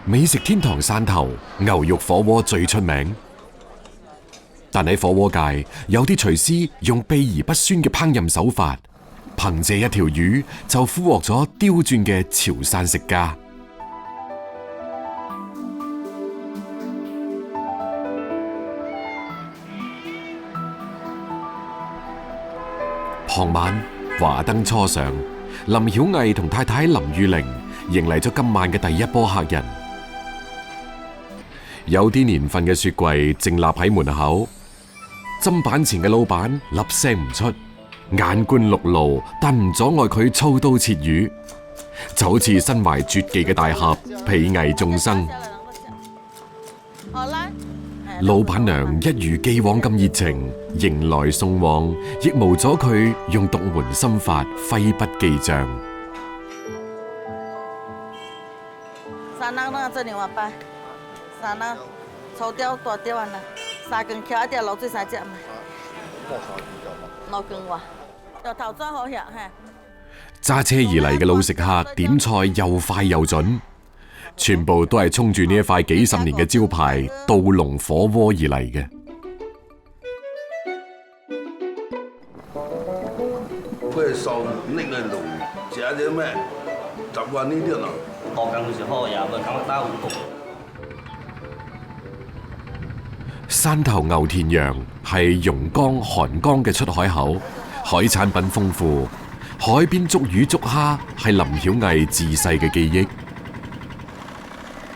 美食天堂汕頭牛肉火鍋最出名，但喺火鍋界有啲廚師用秘而不宣嘅烹飪手法，憑借一條魚就俘獲咗刁鑽嘅潮汕食家。傍晚華燈初上，林曉毅同太太林玉玲迎嚟咗今晚嘅第一波客人。有啲年份嘅雪櫃靜立喺門口，砧板前嘅老闆粒聲唔出，眼觀六路，但唔阻礙佢操刀切魚，就好似身懷絕技嘅大俠，睥睨眾生。老闆娘一如既往咁熱情，迎來送往，亦無阻佢用獨門心法揮筆記賬。三兩那這兩萬八，三兩粗雕大雕啊，三根橋一條滷水三隻嘛，6根哇，又頭裝好食嚇。揸車而嚟嘅老食客點菜又快又準，全部都係衝住呢一塊幾十年嘅招牌稻龍火鍋而嚟嘅。會燒那個龍，加啲咩？習慣呢啲啦。學緊嘅時候也會講得好。汕頭牛田洋係榕江、韓江嘅出海口，海產品豐富，海邊捉魚捉蝦係林曉毅自細嘅記憶。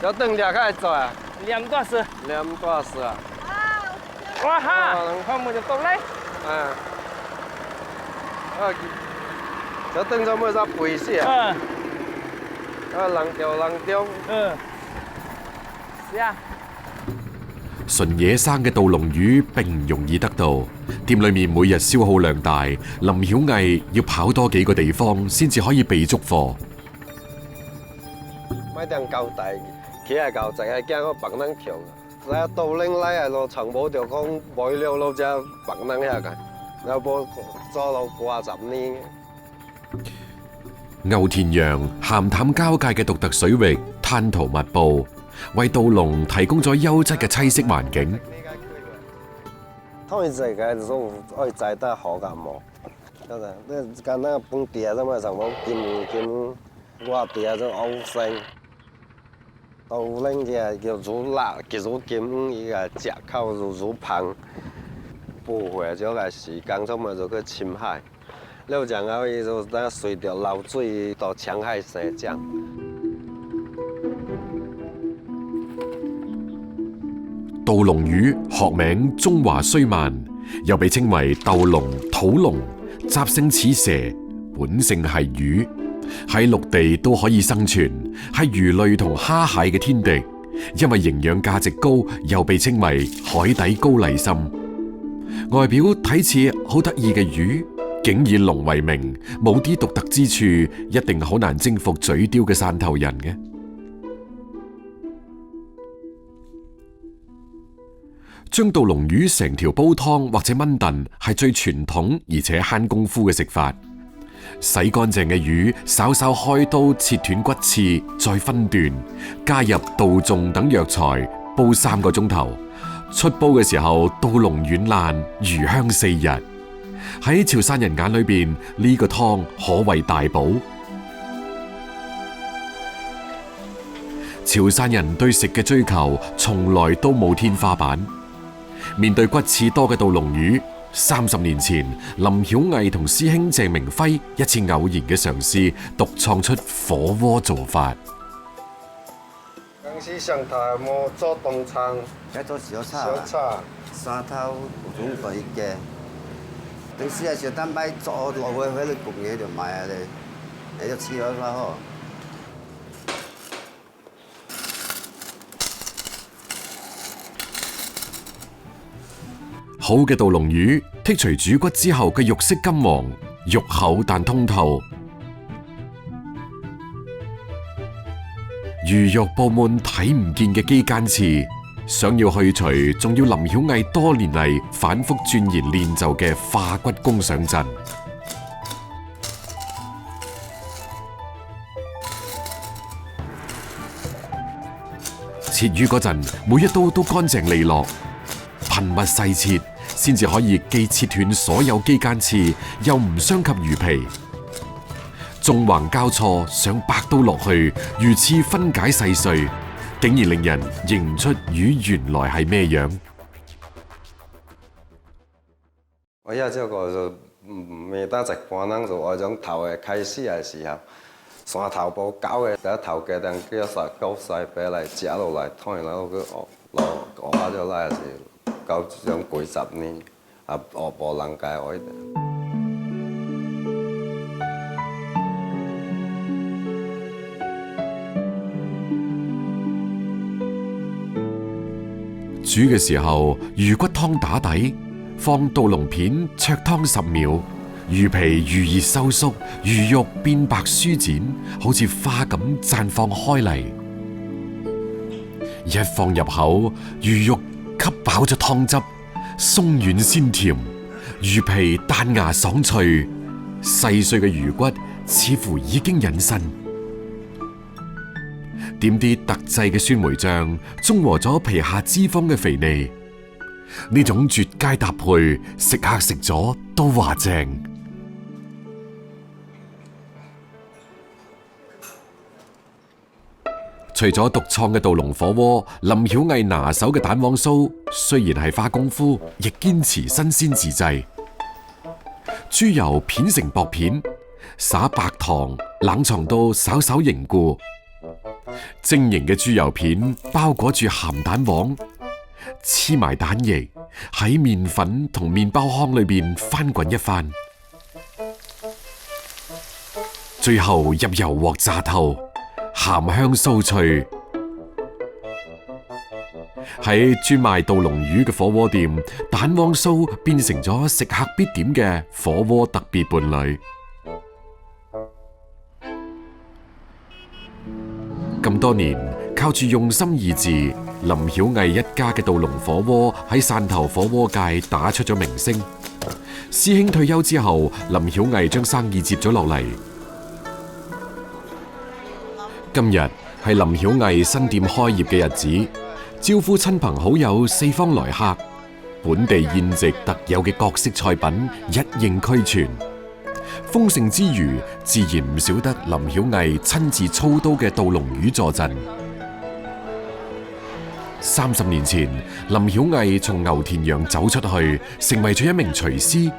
有燈條開做啊？2多少？2多少啊？哇哈！看冇就到嚟。有燈就冇得背先啊。冷掉。是啊。純野生嘅稻龍魚並唔容易得到，店裏面每日消耗量大，林曉毅要跑多幾個地方先至可以備足貨。買定夠大，企係夠直係驚我白能跳。嚟到拎嚟係落長寶條講買了路只白能下嘅，有部做到50年。牛田洋鹹淡交界嘅獨特水域，灘塗密布，為稻龍提供咗優質嘅棲息環境。當然係嘅，都可以製得好㗎嘛。真係，你簡單半地啫嘛，上網見挖地就好聲。稻拎嘅叫做辣，叫做劍依個隻口如棒，捕回咗嘅時間就咪就去深海。了將後伊就等隨着流水到長海生長。稻龍魚學名中華須鰻，又被稱為豆龍、土龍，習性似蛇，本性係魚，喺陸地都可以生存，係魚類同蝦蟹嘅天敵。因為營養價值高，又被稱為海底高麗參。外表睇似好得意嘅魚，竟以龍為名，冇啲獨特之處，一定好難征服嘴刁嘅汕頭人嘅。將稻龍魚成條煲湯或者炆燉係最傳統而且慳功夫嘅食法。洗乾淨嘅魚，稍稍開刀切斷骨刺，再分段，加入稻種等藥材，煲3個鐘頭。出煲嘅時候，稻龍軟爛，魚香四溢。喺潮汕人眼裏邊，呢個湯可謂大補。潮汕人對食嘅追求從來都冇天花板。面對骨刺多嘅稻龍魚，30年前林曉毅同師兄鄭明輝一次偶然嘅嘗試，獨創出火鍋做法。公司上台冇做東餐，喺做小炒，沙頭種對嘅。平時係小蛋白做落去喺度焗嘢就買啊你就黐咗啦嗬。好嘅稻龍魚剔除主骨之後嘅肉色金黃，肉厚但通透，魚肉布滿睇唔見嘅肌間刺，想要去除，仲要林曉毅多年嚟反覆鑽研練就嘅化骨功上陣。切魚嗰陣，每一刀都乾淨利落，噴墨細切，先至可以既切斷所有肌間刺，又唔傷及魚皮。縱橫交錯，上百刀落去，魚刺分解細碎，竟然令人認唔出魚原來係咩樣。我一隻個就未得習慣啦，就愛種頭嘅開始嘅時候，上頭部搞嘅第一頭嘅，但佢一實高細俾嚟折落嚟，當然啦，佢攞咗嚟時，搞種幾十年，我冇能解我。煮嘅時候，魚骨湯打底，放杜龍片灼湯10秒，魚皮預熱收縮，魚肉變白舒展，好似花咁綻放開嚟。一放入口，魚肉吸飽咗湯汁，鬆軟鮮甜，魚皮彈牙爽脆，細碎嘅魚骨似乎已經隱身。點啲特製嘅酸梅醬，中和咗皮下脂肪嘅肥膩，呢種絕佳搭配，食客食咗都話正。除咗獨創嘅杜龍火鍋，林曉毅拿手嘅蛋黃酥，雖然係花功夫，亦堅持新鮮自製。豬油片成薄片，撒白糖，冷藏到稍稍凝固。晶瑩嘅豬油片包裹住鹹蛋黃，黐埋蛋液，喺麵粉同麵包糠裏邊翻滾一番，最後入油鑊炸透，鹹香酥脆。喺專賣杜龍魚嘅火鍋店，蛋黃酥變成咗食客必點嘅火鍋特別伴侶。咁多年，靠住用心意志，林曉毅一家嘅杜龍火鍋喺汕頭火鍋界打出咗名聲。師兄退休之後，林曉毅將生意接咗落嚟。今日係林曉毅新店開業嘅日子，招呼親朋好友四方來客，本地宴席特有嘅各式菜品一應俱全。豐盛之餘，自然唔少得林曉毅親自操刀嘅杜龍魚助陣。30年前，林曉毅從牛田洋走出去，成為咗一名廚師。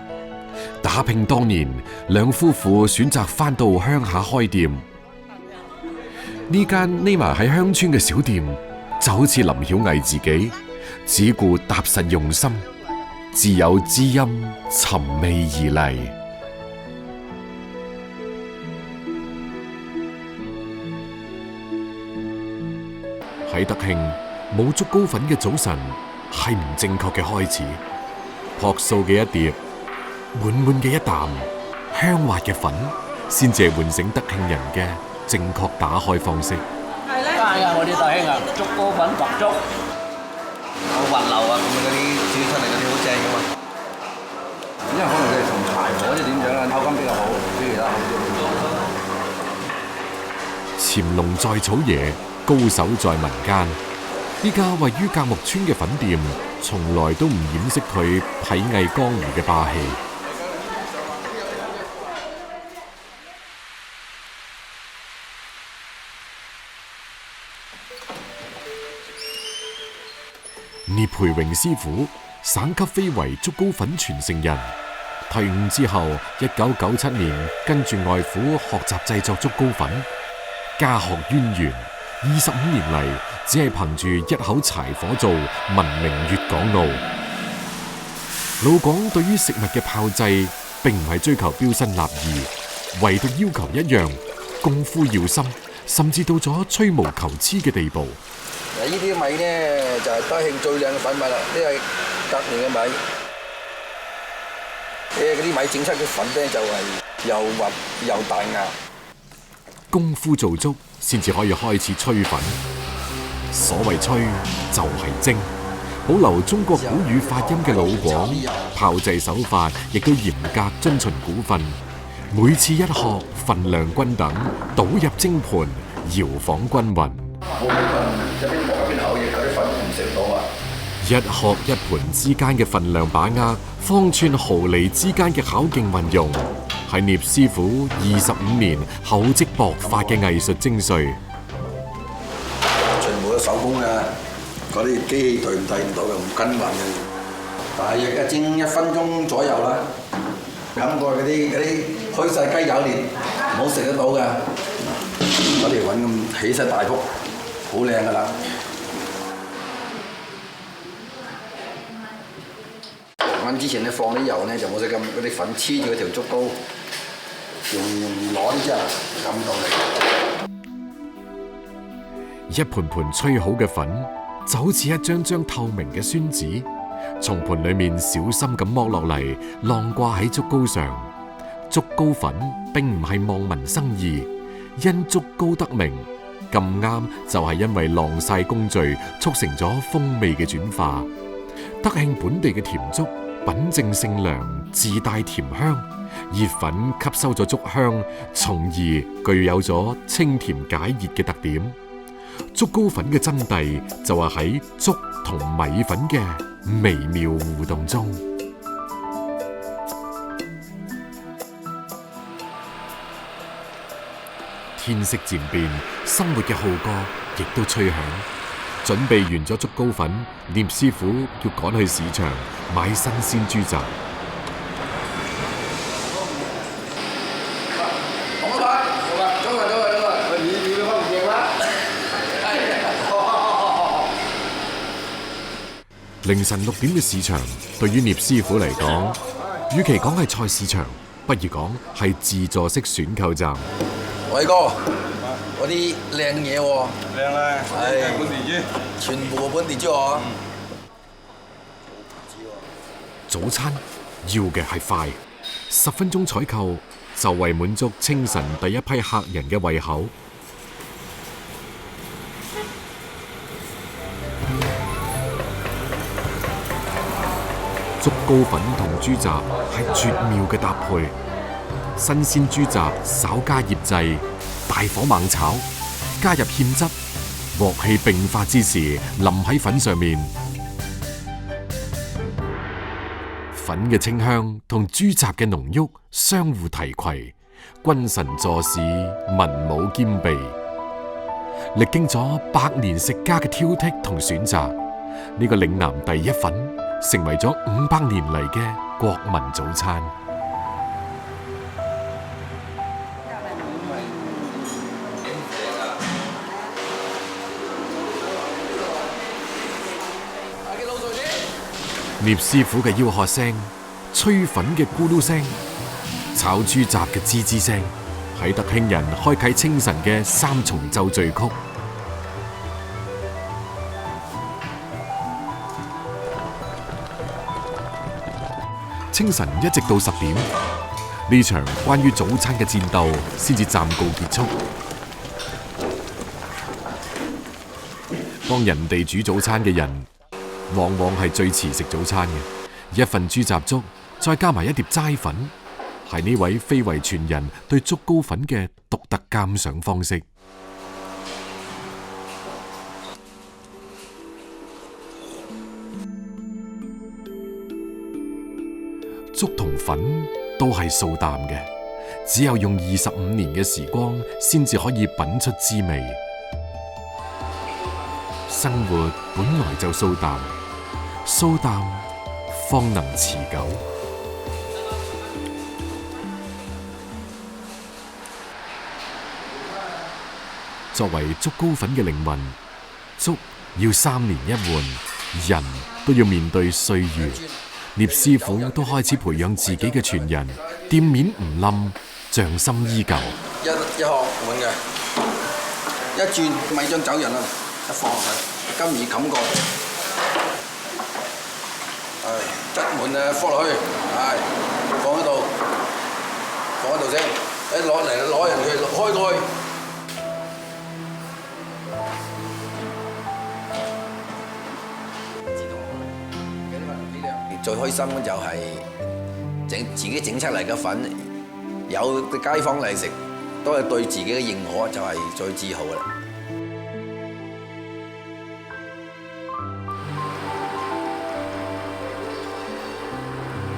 打拼多年，兩夫婦選擇返到鄉下開店。呢間匿埋喺鄉村嘅小店，就好似林曉毅自己，只顧踏實用心，自有知音尋味而嚟。喺德慶，冇竹糕粉嘅早晨係唔正確嘅開始。樸素嘅一碟，滿滿嘅一啖，香滑嘅粉，先至係喚醒德慶人嘅正確打開方式。係啊，我哋大興啊，竹糕粉白粥，好滑溜啊！咁啊嗰啲煮出嚟嗰啲好正噶嘛。因為可能佢哋從柴火即係點樣啊，口感比較好，比其他好啲。潛龍在草野，高手在民間。呢家位於革木村嘅粉店，從來都唔掩飾佢痞藝江湖嘅霸氣。聶培榮師傅，省級非遺竹糕粉傳承人。退伍之後，1997年跟住外父學習製作竹糕粉，家學淵源。25年嚟，只係憑住一口柴火做，聞名粵港澳。老廣對於食物嘅炮製，並唔係追求標新立異，唯獨要求一樣，功夫要深，甚至到咗吹毛求疵嘅地步。呢啲米呢，就係德慶最靚嘅粉米啦，呢係隔年嘅米。嗰啲米整出嘅粉呢，就係又滑又大牙。功夫做足，先至可以開始吹粉。所謂吹就係蒸，保留中國古語發音嘅老廣，炮製手法亦都嚴格遵循古訓。每次一殼分量均等，倒入蒸盤，搖晃均勻。冇咁份一邊薄一邊厚，亦嗰啲粉唔食到啊！一殼一盤之間嘅份量把握，方寸毫厘之間嘅巧勁運用，係聶師傅25年厚積薄發嘅藝術精髓。全部都手工嘅，嗰啲機器對唔到嘅，唔均勻嘅。大約一蒸1分鐘左右啦。冚過嗰啲虛細雞有裂，唔好食得到㗎。嗰條粉咁起勢大幅，好靚㗎啦。燜之前咧放啲油咧就冇使咁嗰啲粉黐住嗰條竹篙，容易攞啲啫，咁到嚟。一盤盤吹好嘅粉，就好似一張張透明嘅宣紙，從盤裏面小心咁剝落嚟，晾掛喺竹篙上。竹篙粉並唔係望文生義，因竹篙得名，咁啱就係因為晾曬工序，促成咗風味嘅轉化。德慶本地嘅甜竹，品正性涼，自帶甜香，熱粉吸收咗竹香，從而具有咗清甜解熱嘅特點。竹篙粉嘅真諦就係喺竹同米粉嘅微妙互動中。天色漸變，生活嘅號角亦都吹響。準備完咗竹篙粉，聶師傅要趕去市場買新鮮豬雜。洪老闆，早晨，你要翻嚟啦？凌晨6點嘅市場，對於聶師傅嚟講，與其講係菜市場，不如講係自助式選購站。偉哥，嗰啲靚嘢喎，靚啦，係本地豬，全部本地豬喎。早餐要嘅係快，10分鐘採購就為滿足清晨第一批客人嘅胃口。竹篙粉同豬雜係絕妙嘅搭配。新鮮豬雜稍加醃製，大火猛炒，加入芡汁，鑊氣並發之時，淋喺粉上面。粉嘅清香同豬雜嘅濃郁相互提攜，君臣佐使，文武兼備。歷經咗100年食家嘅挑剔同選擇，呢個嶺南第一粉成為咗500年嚟嘅國民早餐。聶師傅嘅吆喝聲，吹粉嘅咕嚕聲，炒豬雜嘅吱吱聲，喺德興人開啟清晨嘅3重奏序曲。清晨一直到10點，呢場關於早餐嘅戰鬥先至暫告結束。幫人哋煮早餐嘅人，往往係最遲食早餐嘅。一份豬雜粥，再加埋一碟齋粉，係呢位非遺傳人對竹篙粉嘅獨特鑑賞方式。竹同粉都係素淡嘅，只有用25年嘅時光，先至可以品出滋味。生活本來就素淡，素淡方能持久。作為竹篙粉嘅靈魂，竹要3年一換，人都要面對歲月。聶師傅都開始培養自己嘅傳人，店面唔冧，匠心依舊。一殼滿嘅，一轉米漿走人啦，一放落去，金魚冚過，係擠滿啊，放落去，係放喺度，放喺度先，攞人佢開蓋。最開心就係自己整出嚟嘅粉，有啲街坊嚟食，都係對自己嘅認可，就係最自豪啦。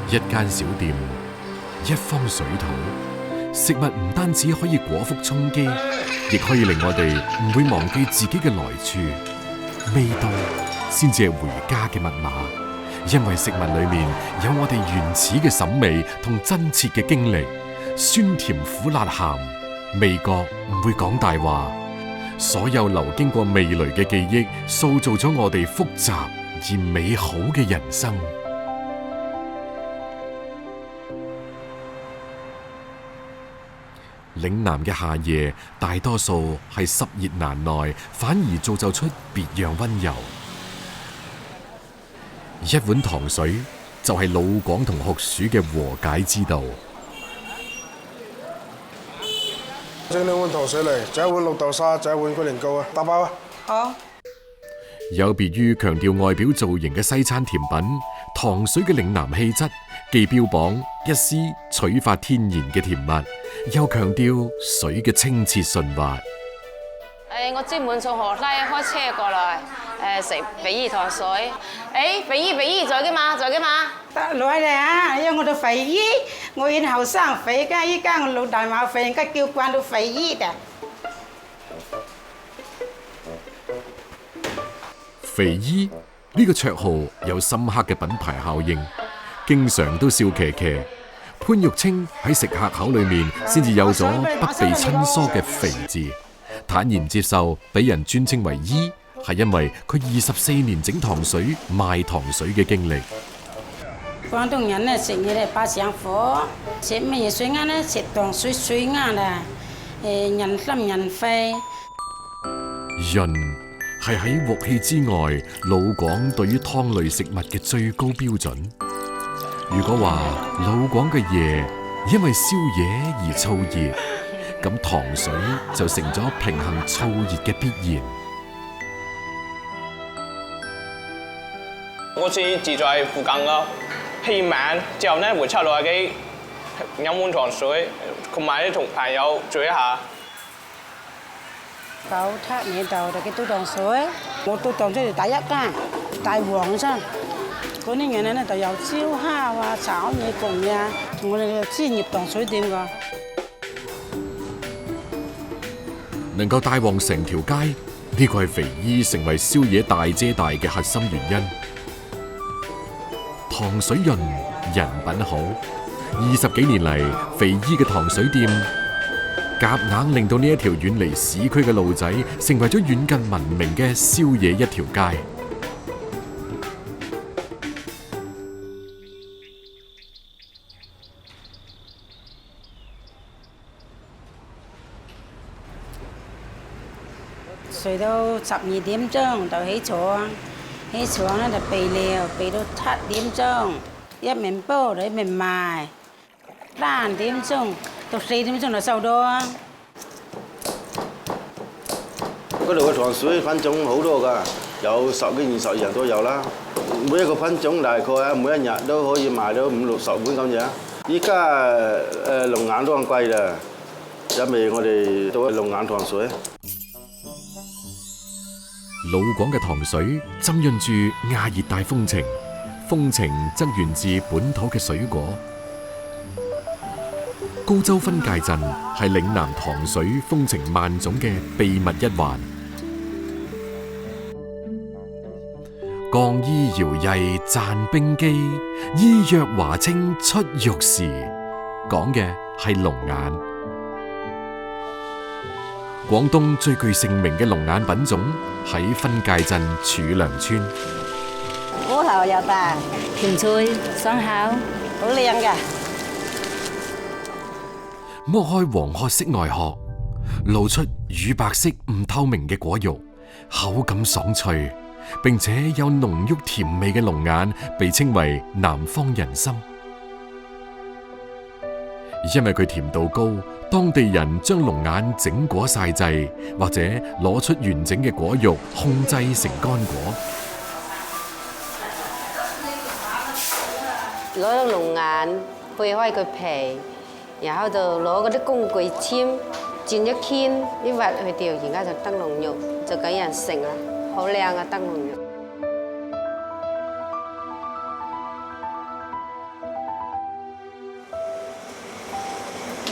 一間小店，一方水土，食物唔單止可以果腹充飢，亦可以令我哋唔會忘記自己嘅來處。味道先至係回家嘅密碼，因為食物裏面有我哋原始嘅審美同真切嘅經歷，酸甜苦辣鹹，味覺唔會講大話。所有流經過味蕾嘅記憶，塑造咗我哋複雜而美好嘅人生。嶺南嘅夏夜，大多數係濕熱難耐，反而造就出別樣溫柔。一碗糖水就係老廣同酷暑嘅和解之道。整2碗糖水嚟，就1碗綠豆沙，就1碗龜苓膏啊，打包啊！好。有別於強調外表造型嘅西餐甜品，糖水嘅嶺南氣質既標榜一絲取發天然嘅甜蜜，又強調水嘅清澈順滑。我專門從河西開車過來，食肥姨糖水。肥姨在嘅嘛，在嘅嘛。得來啦，因為我哋肥姨，我以前後生肥㗎，依家我老大冇肥，而家叫慣到肥姨嘅。肥姨呢個綽號有深刻嘅品牌效應，經常都笑騎騎。潘玉清喺食客口裏面先至有咗不被親疏嘅肥字，坦然接受俾人尊稱為姨，係因為佢24年整糖水賣糖水嘅經歷。廣東人咧食嘢咧把上火，食乜嘢水啱咧？食糖水最啱啦，人心人肺。潤係喺鑊氣之外，老廣對於湯類食物嘅最高標準。如果話老廣嘅夜因為宵夜而燥熱，咁糖水就成咗平衡燥熱嘅必然。我是住在附近噶，夜晚之後咧會出來嘅飲碗糖水，同埋咧同朋友聚一下。九七年度就嘅倒糖水，我倒糖水就第一間，大黃生。嗰啲人咧就有燒烤啊、炒嘢焗嘢啊，同我哋嘅專業糖水店㗎。能夠帶旺成條街，呢個係肥姨成為宵夜大姐大嘅核心原因。糖水潤，人品好，20幾年嚟，肥姨嘅糖水店夾硬令到呢一條遠離市區嘅路仔，成為咗遠近聞名嘅宵夜一條街。睡到12點鐘就起床，起床咧就備料，備到7點鐘，一面煲就一面賣，3點鐘到4點鐘就收到啊。嗰度嘅糖水品種好多㗎，有10幾20樣都有啦。每一個品種大概每一日都可以賣到50、60碗咁樣。依家龍眼都咁貴啦，因為我哋都係龍眼糖水。老廣嘅糖水浸潤住亞熱帶風情，風情則源自本土嘅水果。高州分界鎮係嶺南糖水風情萬種嘅秘密一環。鋼衣搖曳讚冰肌，衣若華清出浴時，講嘅係龍眼。廣東最具盛名嘅龍眼品種喺分界鎮柱梁村。果頭又大，甜脆爽口，好靚㗎。剝開黃褐色外殼，露出乳白色唔透明嘅果肉，口感爽脆，並且有濃郁甜味嘅龍眼，被稱為南方人參。因為佢甜度高，當地人將龍眼整果曬製，或者攞出完整嘅果肉控製成乾果。攞咗龍眼去開佢皮，然後就攞嗰啲工具籤轉一圈，啲核去掉，而家就燈籠肉就咁樣成啦，好靚啊燈籠肉。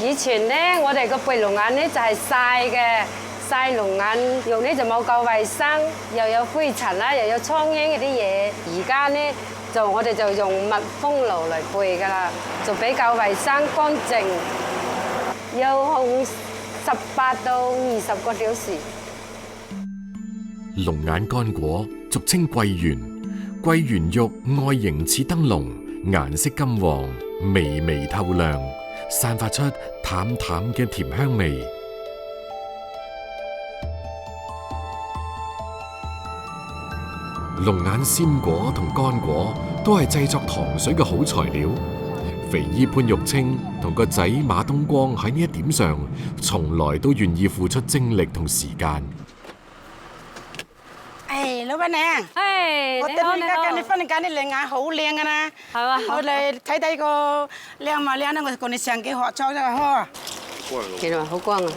以前咧，我哋個背龍眼咧就係曬嘅，曬龍眼肉咧就冇夠衞生，又有灰塵啦，又有蒼蠅嗰啲嘢。而家咧我哋就用密封爐嚟背㗎啦，就比較衞生乾淨，要烘18到20個小時。龍眼乾果俗稱桂圓，桂圓肉外形似燈籠，顏色金黃，微微透亮，散發出淡淡嘅甜香味。龍眼鮮果同乾果都係製作糖水嘅好材料。肥姨潘玉清同個仔馬東光喺呢一點上，從來都願意付出精力同時間。老闆娘，我突然間見你忽然間啲靚眼好靚㗎啦，係嘛？我嚟睇睇個靚唔靚咧，我同你上幾學裝咗呵。見到好光啊！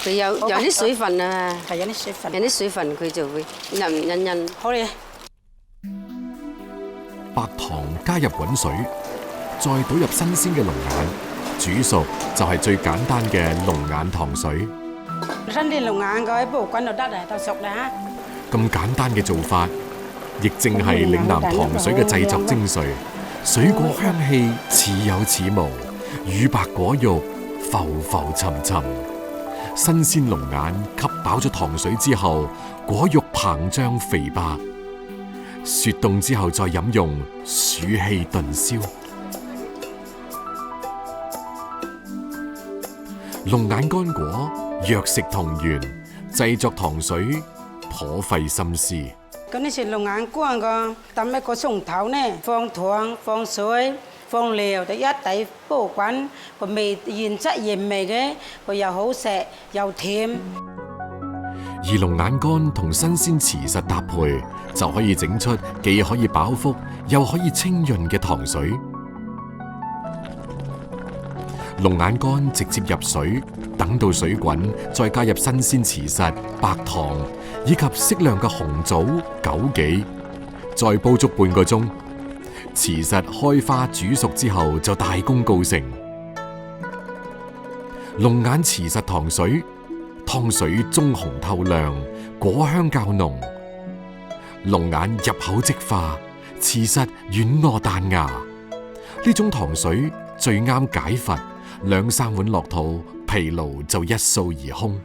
佢有啲水分啊，係有啲水分，有啲水分佢就會韌。好咧。白糖加入滾水，再倒入新鮮嘅龍眼，煮熟就係最簡單嘅龍眼糖水。新啲龍眼佢喺煲滾就得啦，就熟啦嚇。咁簡單嘅做法，亦正係嶺南糖水嘅製作精髓。水果香氣似有似無，乳白果肉浮浮沉沉。新鮮龍眼吸飽咗糖水之後，果肉膨脹肥白。雪凍之後再飲用，暑氣頓消。龍眼乾果藥食同源，製作糖水頗費心思。咁呢是龍眼乾個，揼一個鐘頭呢，放糖、放水、放料，就一底煲滾，個味原汁原味嘅，佢又好食又甜。而龍眼乾同新鮮芡實搭配，就可以整出既可以飽腹又可以清潤嘅糖水。龍眼乾直接入水，等到水滾，再加入新鮮芡實、白糖以及適量嘅紅棗、枸杞，再煲足半個鐘。芡實開花煮熟之後，就大功告成。龍眼芡實糖水，湯水棕紅透亮，果香較濃。龍眼入口即化，芡實軟糯彈牙。呢種糖水最啱解乏，2-3碗落肚，疲勞就一掃而空。